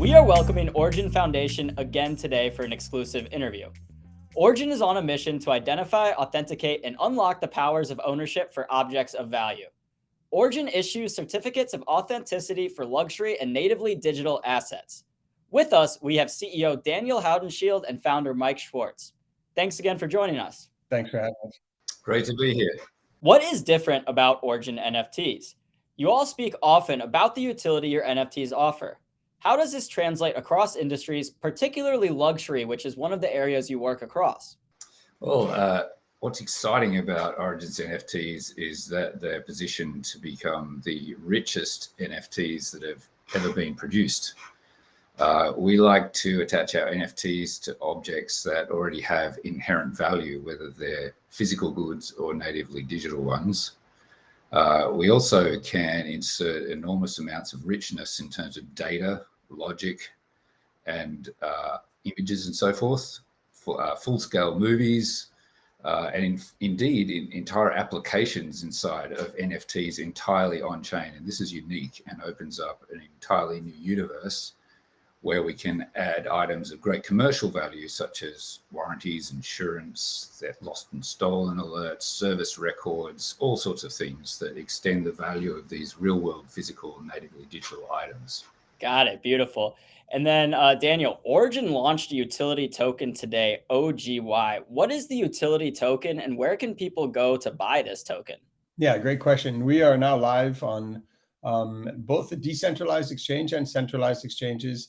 We are welcoming ORIGYN Foundation again today for an exclusive interview. ORIGYN is on a mission to identify, authenticate, and unlock the powers of ownership for objects of value. ORIGYN issues certificates of authenticity for luxury and natively digital assets. With us, we have CEO Daniel Haudenschild and founder Mike Schwartz. Thanks again for joining us. Thanks for having us. Great to be here. What is different about ORIGYN NFTs? You all speak often about the utility your NFTs offer. How does this translate across industries, particularly luxury, which is one of the areas you work across? Well, what's exciting about ORIGYN's NFTs is that they're positioned to become the richest NFTs that have ever been produced. We like to attach our NFTs to objects that already have inherent value, whether they're physical goods or natively digital ones. We also can insert enormous amounts of richness in terms of data, logic, and images and so forth, for full-scale movies, and indeed entire applications inside of NFTs entirely on-chain. And this is unique and opens up an entirely new universe where we can add items of great commercial value, such as warranties, insurance, lost and stolen alerts, service records, all sorts of things that extend the value of these real-world physical natively digital items. Got it. Beautiful. And then, Daniel, ORIGYN launched a utility token today, OGY. What is the utility token and where can people go to buy this token? Yeah, great question. We are now live on both the decentralized exchange and centralized exchanges.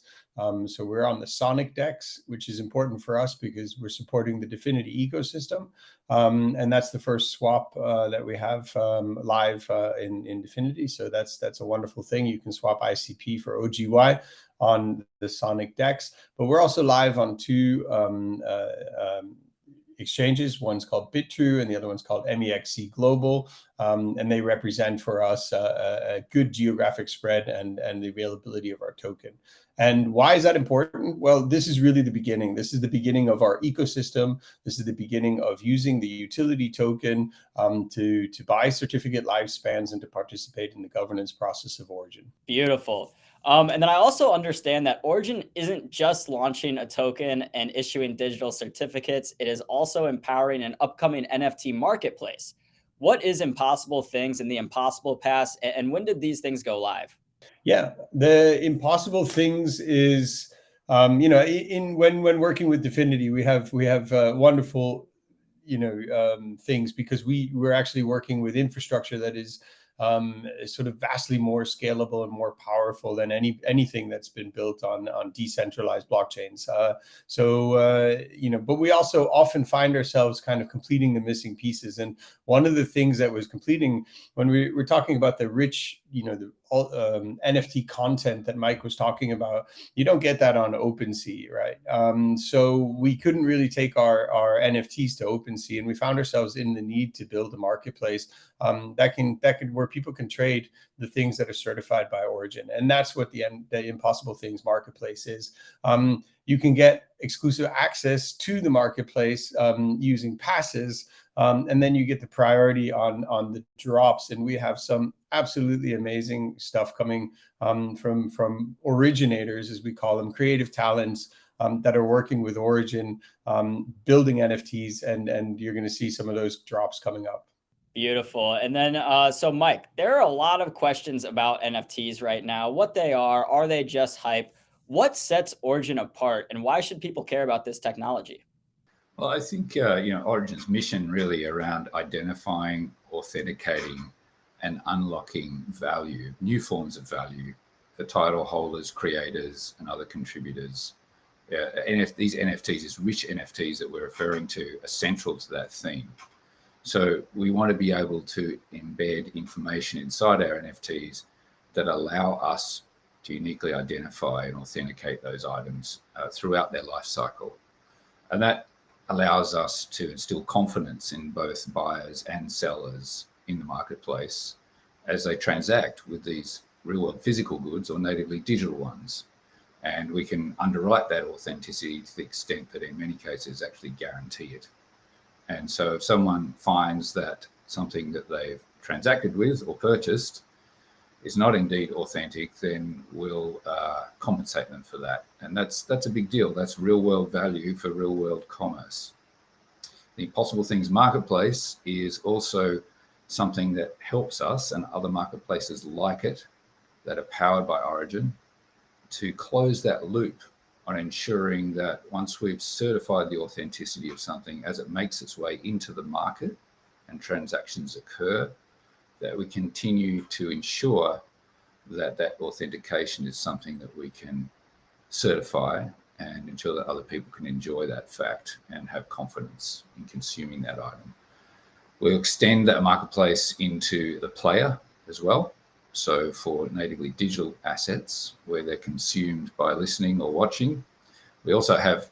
So we're on the Sonic DEX, which is important for us because we're supporting the Dfinity ecosystem. And that's the first swap that we have live in Dfinity. So that's a wonderful thing. You can swap ICP for OGY on the Sonic DEX. But we're also live on two exchanges. One's called BitTrue and the other one's called MEXC Global. And they represent for us a good geographic spread and the availability of our token. And why is that important? Well, this is really the beginning. This is the beginning of our ecosystem. This is the beginning of using the utility token to buy certificate lifespans and to participate in the governance process of ORIGYN. Beautiful. And then I also understand that ORIGYN isn't just launching a token and issuing digital certificates. It is also empowering an upcoming NFT marketplace. What is Impossible Things and the Impossible Pass, and when did these things go live? Yeah, the Impossible Things is, when working with Dfinity, we have wonderful, things because we're actually working with infrastructure that is sort of vastly more scalable and more powerful than anything that's been built on decentralized blockchains. But we also often find ourselves kind of completing the missing pieces. And one of the things that was completing when we were talking about the rich, the NFT content that Mike was talking about, you don't get that on OpenSea, right? So we couldn't really take our NFTs to OpenSea, and we found ourselves in the need to build a marketplace that can where people can trade the things that are certified by ORIGYN, and that's what the Impossible Things marketplace is. You can get exclusive access to the marketplace using passes, and then you get the priority on the drops. And we have some absolutely amazing stuff coming from originators, as we call them, creative talents that are working with ORIGYN, building NFTs, and you're going to see some of those drops coming up. Beautiful. And then, so Mike, there are a lot of questions about NFTs right now. What they are they just hype? What sets ORIGYN apart, and why should people care about this technology? Well, I think, ORIGYN's mission really around identifying, authenticating, and unlocking value, new forms of value for title holders, creators, and other contributors. These NFTs, these rich NFTs that we're referring to, are central to that theme. So we want to be able to embed information inside our NFTs that allow us to uniquely identify and authenticate those items throughout their life cycle. And that allows us to instill confidence in both buyers and sellers in the marketplace as they transact with these real-world physical goods or natively digital ones. And we can underwrite that authenticity to the extent that in many cases actually guarantee it. And so if someone finds that something that they've transacted with or purchased is not indeed authentic, then we'll compensate them for that. And that's a big deal. That's real world value for real world commerce. The Possible Things Marketplace is also something that helps us and other marketplaces like it that are powered by Origin to close that loop on ensuring that once we've certified the authenticity of something as it makes its way into the market and transactions occur, that we continue to ensure that that authentication is something that we can certify and ensure that other people can enjoy that fact and have confidence in consuming that item. We'll extend that marketplace into the player as well. So for natively digital assets where they're consumed by listening or watching, we also have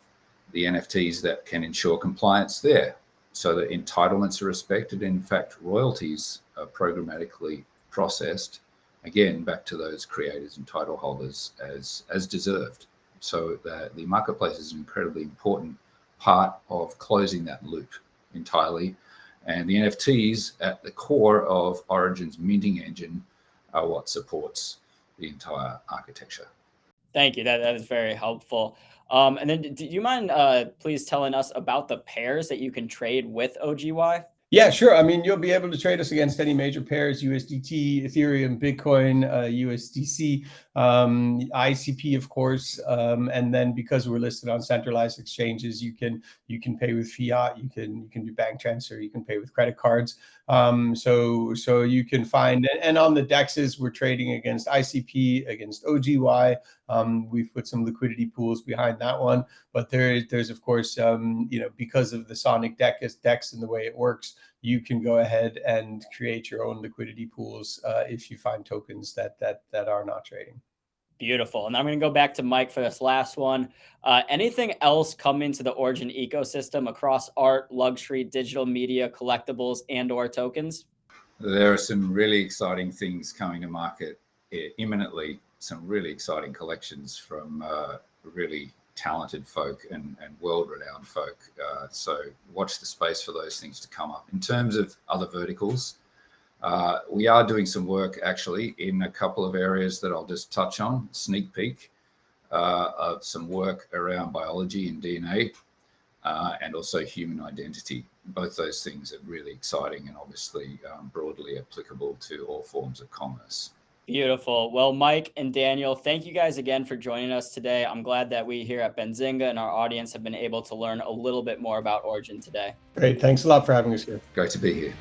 the NFTs that can ensure compliance there so that entitlements are respected. In fact, royalties are programmatically processed, again, back to those creators and title holders as deserved. So the marketplace is an incredibly important part of closing that loop entirely. And the NFTs at the core of Origin's minting engine are what supports the entire architecture. Thank you. That is very helpful. And then do you mind please telling us about the pairs that you can trade with OGY? Yeah, sure. I mean, you'll be able to trade us against any major pairs: USDT, Ethereum, Bitcoin, USDC, ICP, of course. And then because we're listed on centralized exchanges, you can pay with fiat, you can do bank transfer, you can pay with credit cards. So you can find, and on the DEXs, we're trading against ICP, against OGY. We've put some liquidity pools behind that one, but there's of course, because of the Sonic DEX and the way it works, you can go ahead and create your own liquidity pools if you find tokens that are not trading. Beautiful. And I'm going to go back to Mike for this last one. Anything else come into the Origin ecosystem across art, luxury, digital media, collectibles, and/or tokens? There are some really exciting things coming to market imminently. Some really exciting collections from really talented folk and world-renowned folk. So watch the space for those things to come up. In terms of other verticals, we are doing some work actually in a couple of areas that I'll just touch on. Sneak peek of some work around biology and DNA and also human identity. Both those things are really exciting and obviously broadly applicable to all forms of commerce. Beautiful. Well, Mike and Daniel, thank you guys again for joining us today. I'm glad that we here at Benzinga and our audience have been able to learn a little bit more about Origin today. Great. Thanks a lot for having us here. Great to be here.